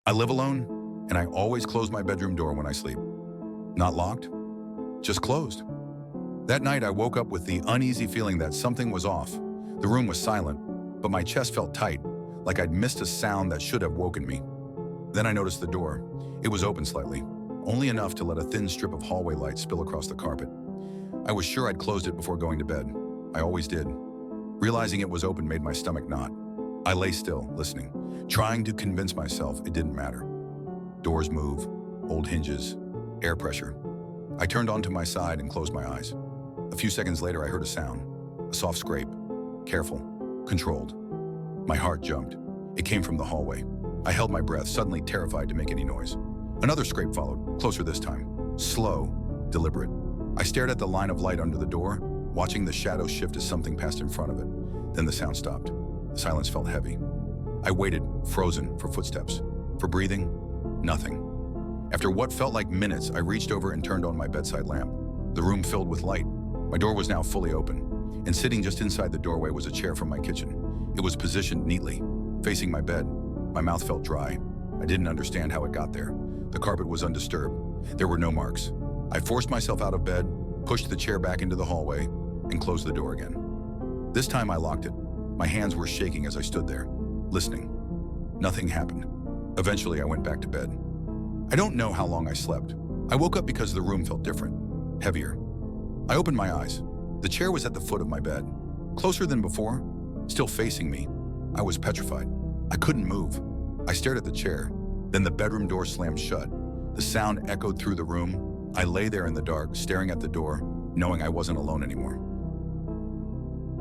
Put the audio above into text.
I live alone, and I always close my bedroom door when I sleep. Not locked, just closed. That night, I woke up with the uneasy feeling that something was off. The room was silent, but my chest felt tight, like I'd missed a sound that should have woken me. Then I noticed the door. It was open slightly, only enough to let a thin strip of hallway light spill across the carpet. I was sure I'd closed it before going to bed. I always did. Realizing it was open made my stomach knot. I lay still, listening, trying to convince myself it didn't matter. Doors move, old hinges, air pressure. I turned onto my side and closed my eyes. A few seconds later, I heard a sound, a soft scrape, careful, controlled. My heart jumped. It came from the hallway. I held my breath, suddenly terrified to make any noise. Another scrape followed, closer this time, slow, deliberate. I stared at the line of light under the door, watching the shadow shift as something passed in front of it. Then the sound stopped. The silence felt heavy. I waited, frozen, for footsteps. For breathing, nothing. After what felt like minutes, I reached over and turned on my bedside lamp. The room filled with light. My door was now fully open, and sitting just inside the doorway was a chair from my kitchen. It was positioned neatly, facing my bed. My mouth felt dry. I didn't understand how it got there. The carpet was undisturbed. There were no marks. I forced myself out of bed, pushed the chair back into the hallway, and closed the door again. This time I locked it. My hands were shaking as I stood there, listening. Nothing happened. Eventually, I went back to bed. I don't know how long I slept. I woke up because the room felt different, heavier. I opened my eyes. The chair was at the foot of my bed, closer than before, still facing me. I was petrified. I couldn't move. I stared at the chair. Then the bedroom door slammed shut. The sound echoed through the room. I lay there in the dark, staring at the door, knowing I wasn't alone anymore.